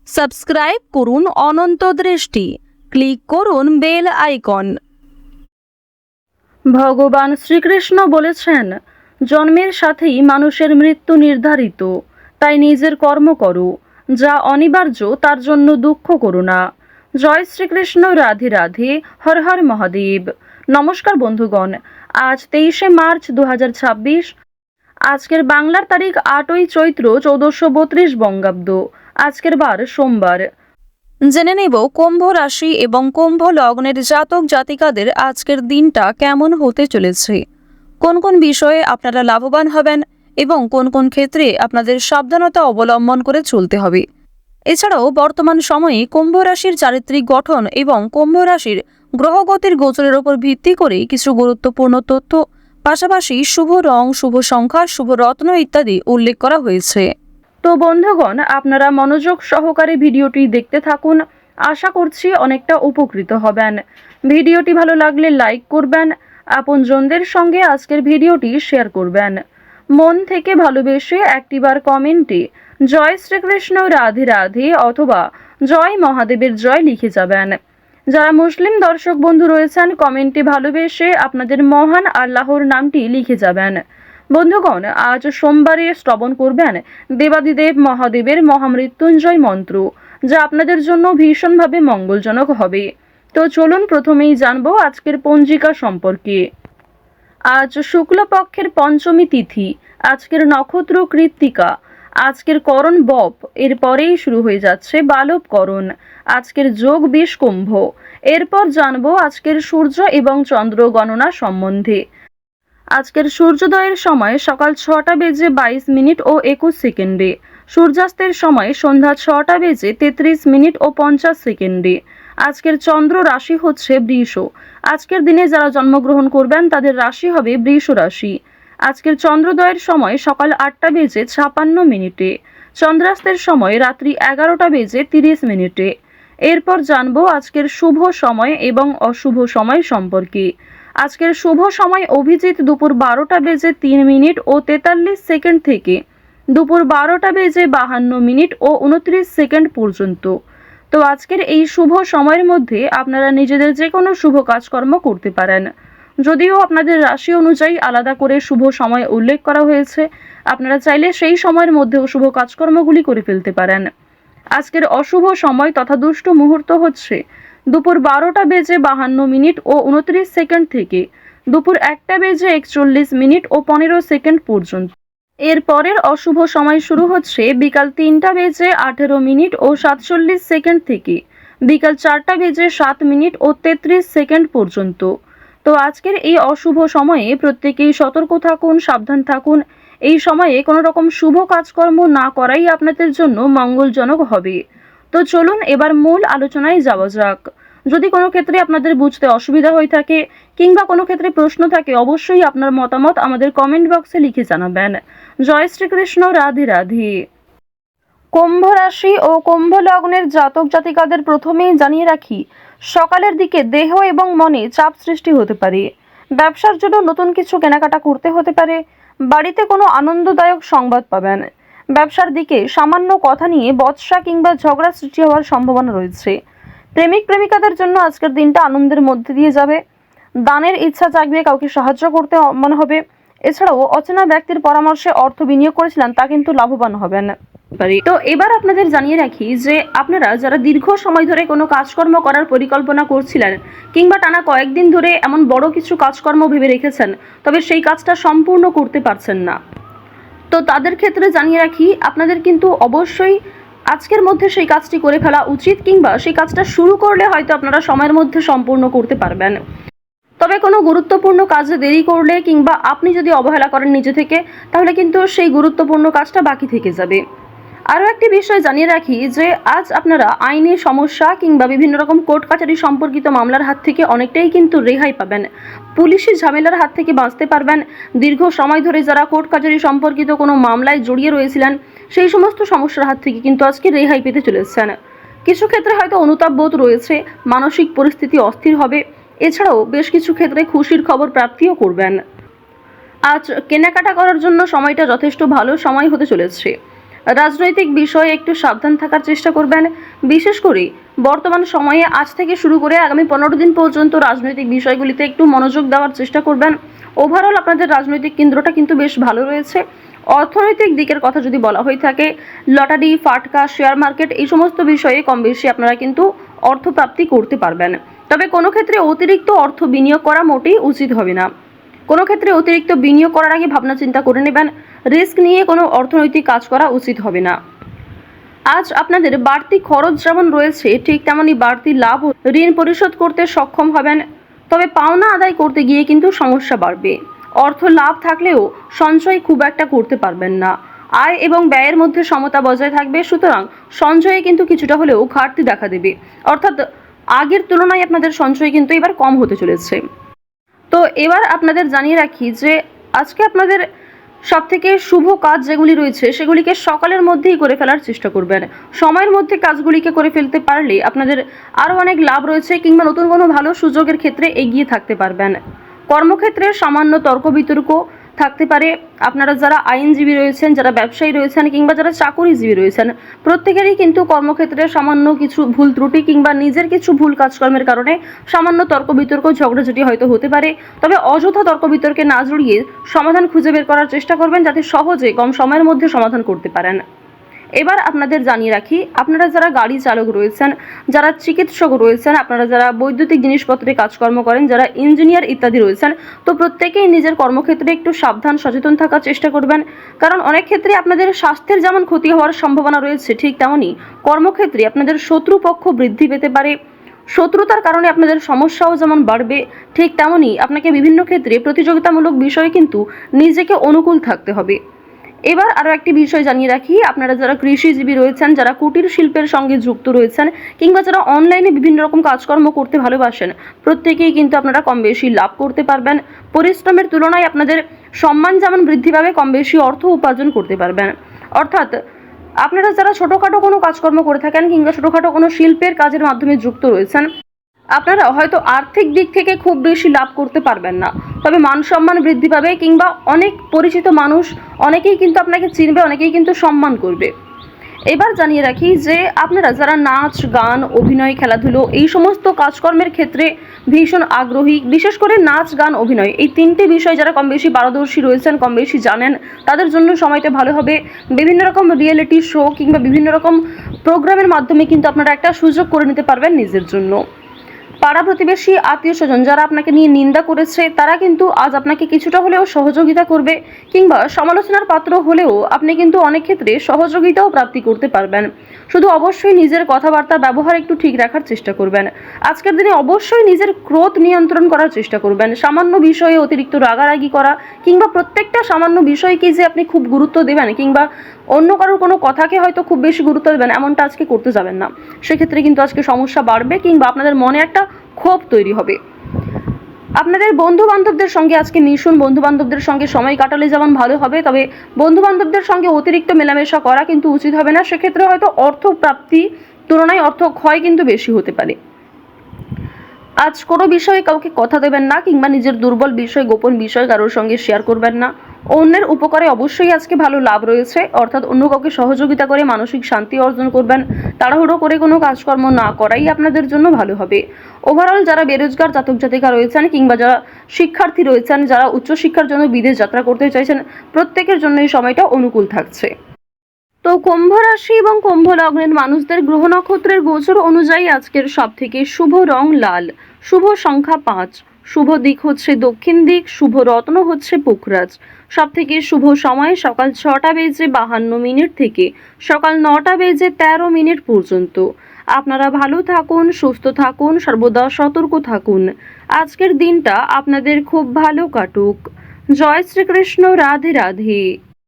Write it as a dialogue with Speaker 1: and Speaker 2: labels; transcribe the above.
Speaker 1: Subscribe করুন অনন্ত দৃষ্টি, click করুন বেল আইকন। ভগবান শ্রীকৃষ্ণ বলেছেন, জন্মের সাথেই মানুষের মৃত্যু নির্ধারিত, তাই নিজের কর্ম করো, যা অনিবার্য তার জন্য দুঃখ করো না। জয় শ্রীকৃষ্ণ, রাধে রাধে, হর হর মহাদেব। নমস্কার বন্ধুগণ, আজ 23শে মার্চ 2026। আজকের বাংলার তারিখ 8ই চৈত্র 1432 বঙ্গাব্দ। আজকের বার সোমবার। জেনে নেব কুম্ভ রাশি এবং কুম্ভ লগ্নের জাতক জাতিকাদের আজকের দিনটা কেমন হতে চলেছে, কোন কোন বিষয়ে আপনারা লাভবান হবেন এবং কোন কোন ক্ষেত্রে আপনাদের সাবধানতা অবলম্বন করে চলতে হবে। এছাড়াও বর্তমান সময়ে কুম্ভ রাশির চারিত্রিক গঠন এবং কুম্ভ রাশির গ্রহগতির গোচরের উপর ভিত্তি করে কিছু গুরুত্বপূর্ণ তথ্য, পাশাপাশি শুভ রং, শুভ সংখ্যা, শুভ রত্ন ইত্যাদি উল্লেখ করা হয়েছে। তো বন্ধুগণ, আপনারা মনোযোগ সহকারে ভিডিওটি দেখতে থাকুন। আশা করছি অনেকটা উপকৃত হবেন। ভিডিওটি ভালো লাগলে লাইক করবেন, আপনজনদের সঙ্গে আজকের ভিডিওটি শেয়ার করবেন। মন থেকে ভালোবেসে একটিবার কমেন্টে জয় শ্রীকৃষ্ণ, রাধে রাধে অথবা জয় মহাদেবের জয় লিখে যাবেন। যারা মুসলিম দর্শক বন্ধু রয়েছেন, কমেন্টে ভালোবেসে আপনাদের মহান আল্লাহর নামটি লিখে যাবেন। বন্ধুগণ, আজ সোমবারে শ্রবণ করবেন দেবাদিদেব মহাদেবের মহামৃত্যুঞ্জয় মন্ত্র, যা আপনাদের জন্য ভীষণভাবে মঙ্গলজনক হবে। তো চলুন প্রথমেই জানবো আজকের পঞ্জিকা সম্পর্কে। আজ শুক্লপক্ষের পঞ্চমী তিথি, আজকের নক্ষত্র কৃত্তিকা, আজকের করণ বপ, এরপরেই শুরু হয়ে যাচ্ছে বালব করণ, আজকের যোগ বিষ কুম্ভ। এরপর জানবো আজকের সূর্য এবং চন্দ্র গণনা সম্বন্ধে। আজকের সূর্যোদয়ের সময় সকাল 6টা বেজে 22 মিনিট ও 21 সেকেন্ডে, সূর্যাস্তের সময় সন্ধ্যা 6টা বেজে 33 মিনিট ও 50 সেকেন্ডে। আজকের চন্দ্র রাশি হচ্ছে বৃষ। আজকের দিনে যারা জন্মগ্রহণ করবেন তাদের রাশি হবে বৃষ রাশি। আজকের চন্দ্রোদয়ের সময় সকাল 8টা বেজে 56 মিনিটে, চন্দ্রাস্তের সময় রাত্রি 11টা বেজে 30 মিনিটে। এরপর জানবো আজকের শুভ সময় এবং অশুভ সময় সম্পর্কে। আজকের শুভ সময় অভিজিৎ দুপুর 12টা বেজে 3 মিনিট ও 43 সেকেন্ড থেকে দুপুর 12টা বেজে 52 মিনিট ও 29 সেকেন্ড পর্যন্ত। তো আজকের এই শুভ সময়ের মধ্যে আপনারা নিজেদের যে কোনো শুভ কাজকর্ম করতে পারেন। যদিও আপনাদের রাশি অনুযায়ী আলাদা করে শুভ সময় উল্লেখ করা হয়েছে, আপনারা চাইলে সেই সময়ের মধ্যেও শুভ কাজকর্মগুলি করে ফেলতে পারেন। আজকের অশুভ সময় তথা দুষ্ট মুহূর্ত হচ্ছে দুপুর 12টা বেজে 52 মিনিট ও 29 সেকেন্ড থেকে দুপুর 1টা বেজে 41 মিনিট ও 15 সেকেন্ড পর্যন্ত। এর পরের অশুভ সময় শুরু হচ্ছে বিকাল 3টা বেজে 18 মিনিট ও 47 সেকেন্ড থেকে বিকাল 4টা বেজে 7 মিনিট ও 33 সেকেন্ড পর্যন্ত। তো আজকের এই অশুভ সময়ে প্রত্যেকেই সতর্ক থাকুন, সাবধান থাকুন। এই সময়ে কোনো রকম শুভ কাজকর্ম না করাই আপনাদের জন্য মঙ্গলজনক হবে। তো চলুন এবার মূল আলোচনায় যাওয়া যাক। যদি কোনো ক্ষেত্রে আপনাদের বুঝতে অসুবিধা হয়ে থাকে কিংবা কোনো ক্ষেত্রে প্রশ্ন থাকে, অবশ্যই আপনার মতামত আমাদের কমেন্ট বক্সে লিখে জানাবেন। জয় শ্রীকৃষ্ণ, রাধে রাধে। কুম্ভ রাশি ও কুম্ভ লগ্নের জাতক জাতিকাদের প্রথমেই জানিয়ে রাখি, সকালের দিকে দেহ এবং মনে চাপ সৃষ্টি হতে পারে। ব্যবসার জন্য নতুন কিছু কেনাকাটা করতে হতে পারে। বাড়িতে কোনো আনন্দদায়ক সংবাদ পাবেন। ব্যবসার দিকে সামান্য কথা নিয়ে বচসা কিংবা ঝগড়া সৃষ্টি হওয়ার সম্ভাবনা রয়েছে। প্রেমিক প্রেমিকাদের জন্য আজকের দিনটা আনন্দের মধ্যে দিয়ে যাবে। দানের ইচ্ছা জাগবে, কাউকে সাহায্য করতে মনে হবে। এছাড়াও অচেনা ব্যক্তির পরামর্শে অর্থ বিনিয়োগ করেছিলেন তা কিন্তু লাভবান হবেন। তো এবার আপনাদের জানিয়ে রাখি যে আপনারা যারা দীর্ঘ সময় ধরে কোনো কাজকর্ম করার পরিকল্পনা করছিলেন কিংবা টানা কয়েকদিন ধরে এমন বড় কিছু কাজকর্ম ভেবে রেখেছেন, তবে সেই কাজটা সম্পূর্ণ করতে পারছেন না, তো তাদের ক্ষেত্রে জানিয়ে রাখি আপনাদের কিন্তু অবশ্যই আজকের মধ্যে সেই কাজটি করে ফেলা উচিত, কিংবা সেই কাজটা শুরু করলে হয়তো আপনারা সময়ের মধ্যে সম্পূর্ণ করতে পারবেন। তবে কোনো গুরুত্বপূর্ণ কাজে দেরি করলে কিংবা আপনি যদি অবহেলা করেন নিজে থেকে, তাহলে কিন্তু সেই গুরুত্বপূর্ণ কাজটা বাকি থেকে যাবে। আরও একটি বিষয় জানিয়ে রাখি যে আজ আপনারা আইনি সমস্যা কিংবা বিভিন্ন রকম কোর্ট কাছারি সম্পর্কিত মামলার হাত থেকে অনেকটাই কিন্তু রেহাই পাবেন। পুলিশি ঝামেলার হাত থেকে বাঁচতে পারবেন। দীর্ঘ সময় ধরে যারা কোর্ট কাছারি সম্পর্কিত কোনো মামলায় জড়িয়ে রয়েছিলেন, সেই সমস্ত সমস্যার হাত থেকে কিন্তু আজকে রেহাই পেতে চলেছেন। কিছু ক্ষেত্রে হয়তো অনুতাপ বোধ রয়েছে, মানসিক পরিস্থিতি অস্থির হবে। এছাড়াও বেশ কিছু ক্ষেত্রে খুশির খবর প্রাপ্তিও করবেন। আজ কেনাকাটা করার জন্য সময়টা যথেষ্ট ভালো সময় হতে চলেছে। রাজনৈতিক বিষয়ে একটু সাবধান থাকার চেষ্টা করবেন। বিশেষ করে বর্তমান সময়ে আজ থেকে শুরু করে আগামী 15 দিন পর্যন্ত রাজনৈতিক বিষয়গুলিতে একটু মনোযোগ দেওয়ার চেষ্টা করবেন। ওভারঅল আপনাদের রাজনৈতিক কেন্দ্রটা কিন্তু বেশ ভালো রয়েছে। অর্থনৈতিক দিকের কথা যদি বলা হয়ে থাকে, লটারি, ফাটকা, শেয়ার মার্কেট এই সমস্ত বিষয়ে কম বেশি আপনারা কিন্তু অর্থপ্রাপ্তি করতে পারবেন। তবে কোনো ক্ষেত্রে অতিরিক্ত অর্থ বিনিয়োগ করা মোটেই উচিত হবে না। কোনো ক্ষেত্রে অতিরিক্ত বিনিয়োগ করার আগে ভাবনা চিন্তা করে নেবেন। রিস্ক নিয়ে কোনো অর্থনৈতিক কাজ করা উচিত হবে না। আজ আপনাদের বাড়তি খরচ যেমন রয়েছে, ঠিক তেমনই বাড়তি লাভ, ঋণ পরিশোধ করতে সক্ষম হবেন। তবে পাওনা আদায় করতে গিয়ে কিন্তু সমস্যা বাড়বে। অর্থ লাভ থাকলেও সঞ্চয় খুব একটা করতে পারবেন না। আয় এবং ব্যয়ের মধ্যে সমতা বজায় থাকবে, সুতরাং সঞ্চয়ে কিন্তু কিছুটা হলেও ঘাটতি দেখা দেবে। অর্থাৎ আগের তুলনায় আপনাদের সঞ্চয় কিন্তু এবার কম হতে চলেছে। তো এবার আপনাদের জানিয়ে রাখি যে আজকে আপনাদের সবথেকে শুভ কাজ যেগুলি রয়েছে সেগুলিকে সকালের মধ্যেই করে ফেলার চেষ্টা করবেন। সময়ের মধ্যে কাজগুলিকে করে ফেলতে পারলে আপনাদের আরও অনেক লাভ রয়েছে, কিংবা নতুন কোনো ভালো সুযোগের ক্ষেত্রে এগিয়ে থাকতে পারবেন। কর্মক্ষেত্রে সামান্য তর্ক বিতর্ক থাকতে পারে। আপনারা যারা আইনজীবী রয়েছেন, যারা ব্যবসায়ী রয়েছেন, কিংবা যারা চাকুরিজীবী রয়েছেন, প্রত্যেকেরই কিন্তু কর্মক্ষেত্রে সামান্য কিছু ভুল ত্রুটি কিংবা নিজের কিছু ভুল কাজকর্মের কারণে সামান্য তর্ক বিতর্ক, ঝগড়াঝাটি হয়তো হতে পারে। তবে অযথা তর্ক বিতর্কে না জড়িয়ে সমাধান খুঁজে বের করার চেষ্টা করবেন, যাতে সহজে কম সময়ের মধ্যে সমাধান করতে পারেন। এবার আপনাদের জানিয়ে রাখি, আপনারা যারা গাড়ি চালক রয়েছেন, যারা চিকিৎসক রয়েছেন, আপনারা যারা বৈদ্যুতিক জিনিসপত্রে কাজকর্ম করেন, যারা ইঞ্জিনিয়ার ইত্যাদি রয়েছেন, তো প্রত্যেকেই নিজের কর্মক্ষেত্রে একটু সাবধান সচেতন থাকার চেষ্টা করবেন। কারণ অনেক ক্ষেত্রে আপনাদের স্বাস্থ্যের যেমন ক্ষতি হওয়ার সম্ভাবনা রয়েছে, ঠিক তেমনই কর্মক্ষেত্রে আপনাদের শত্রুপক্ষ বৃদ্ধি পেতে পারে। শত্রুতার কারণে আপনাদের সমস্যাও যেমন বাড়বে, ঠিক তেমনই আপনাকে বিভিন্ন ক্ষেত্রে প্রতিযোগিতামূলক বিষয়ে কিন্তু নিজেকে অনুকূল থাকতে হবে। এবার আরও একটি বিষয় জানিয়ে রাখি, আপনারা যারা কৃষিজীবী রয়েছেন, যারা কুটির শিল্পের সঙ্গে যুক্ত রয়েছেন, কিংবা যারা অনলাইনে বিভিন্ন রকম কাজকর্ম করতে ভালোবাসেন, প্রত্যেকেই কিন্তু আপনারা কম বেশি লাভ করতে পারবেন। পরিশ্রমের তুলনায় আপনাদের সম্মান যেমন বৃদ্ধি পাবে, কম বেশি অর্থ উপার্জন করতে পারবেন। অর্থাৎ আপনারা যারা ছোটোখাটো কোনো কাজকর্ম করে থাকেন, কিংবা ছোটোখাটো কোনো শিল্পের কাজের মাধ্যমে যুক্ত রয়েছেন, আপনারা হয়তো আর্থিক দিক থেকে খুব বেশি লাভ করতে পারবেন না, তবে মান সম্মান বৃদ্ধি পাবে, কিংবা অনেক পরিচিত মানুষ অনেকেই কিন্তু আপনাকে চিনবে, অনেকেই কিন্তু সম্মান করবে। এবার জানিয়ে রাখি যে আপনারা যারা নাচ, গান, অভিনয়, খেলাধুলো এই সমস্ত কাজকর্মের ক্ষেত্রে ভীষণ আগ্রহী, বিশেষ করে নাচ, গান, অভিনয় এই তিনটে বিষয় যারা কম বেশি পারদর্শী রয়েছেন, কম বেশি জানেন, তাদের জন্য সময়টা ভালো হবে। বিভিন্ন রকম রিয়েলিটি শো কিংবা বিভিন্ন রকম প্রোগ্রামের মাধ্যমে কিন্তু আপনারা একটা সুযোগ করে নিতে পারবেন নিজের জন্য। পাড়া প্রতিবেশী, আত্মীয় স্বজন যারা আপনাকে নিয়ে নিন্দা করেছে, তারা কিন্তু আজ আপনাকে কিছুটা হলেও সহযোগিতা করবে, কিংবা সমালোচনার পাত্র হলেও আপনি কিন্তু অনেক ক্ষেত্রে সহযোগিতাও প্রাপ্তি করতে পারবেন। শুধু অবশ্যই নিজের কথাবার্তা ব্যবহার একটু ঠিক রাখার চেষ্টা করবেন। আজকের দিনে অবশ্যই নিজের ক্রোধ নিয়ন্ত্রণ করার চেষ্টা করবেন। সামান্য বিষয়ে অতিরিক্ত রাগারাগি করা, কিংবা প্রত্যেকটা সামান্য বিষয়কে যে আপনি খুব গুরুত্ব দেবেন, কিংবা অন্য কারোর কোনো কথাকে হয়তো খুব বেশি গুরুত্ব দেবেন, এমনটা আজকে করতে যাবেন না। সেক্ষেত্রে কিন্তু আজকে সমস্যা বাড়বে, কিংবা আপনাদের মনে একটা ক্ষোভ তৈরি হবে। আপনাদের বন্ধু বান্ধবদের সঙ্গে আজকে মিশুন। বন্ধু বান্ধবদের সঙ্গে সময় কাটালে যেমন ভালো হবে, তবে বন্ধু বান্ধবদের সঙ্গে অতিরিক্ত মেলামেশা করা কিন্তু উচিত হবে না। সেক্ষেত্রে হয়তো অর্থ প্রাপ্তি তুলনায় অর্থ ক্ষয় কিন্তু বেশি হতে পারে। আজ কোনো বিষয়ে কাউকে কথা দেবেন না, কিংবা নিজের দুর্বল বিষয়, গোপন বিষয় কারোর সঙ্গে শেয়ার করবেন না। অন্যের উপকারে অবশ্যই আজকে ভালো লাভ রয়েছে, অর্থাৎ অন্য কাউকে সহযোগিতা করে মানসিক শান্তি অর্জন করবেন। তাড়াহুড়ো করে কোনো কাজকর্ম না করাই আপনাদের জন্য ভালো হবে। ওভারঅল যারা বেরোজগার জাতক জাতিকা রয়েছেন, কিংবা যারা শিক্ষার্থী রয়েছেন, যারা উচ্চশিক্ষার জন্য বিদেশ যাত্রা করতে চাইছেন, প্রত্যেকের জন্য এই সময়টা অনুকূল থাকছে। তো কুম্ভ রাশি এবং কুম্ভ লগ্নের মানুষদের গ্রহ নক্ষত্রের গোচর অনুযায়ী আজকের সবথেকে শুভ রং লাল, শুভ সংখ্যা 5, শুভ দিক হচ্ছে দক্ষিণ দিক, শুভ রত্ন হচ্ছে পুখরাজ। সবথেকে শুভ সময় সকাল 6:52 থেকে সকাল 9:13 পর্যন্ত। আপনারা ভালো থাকুন, সুস্থ থাকুন, সর্বদা সতর্ক থাকুন। আজকের দিনটা আপনাদের খুব ভালো কাটুক। জয় শ্রীকৃষ্ণ। রাধে রাধে।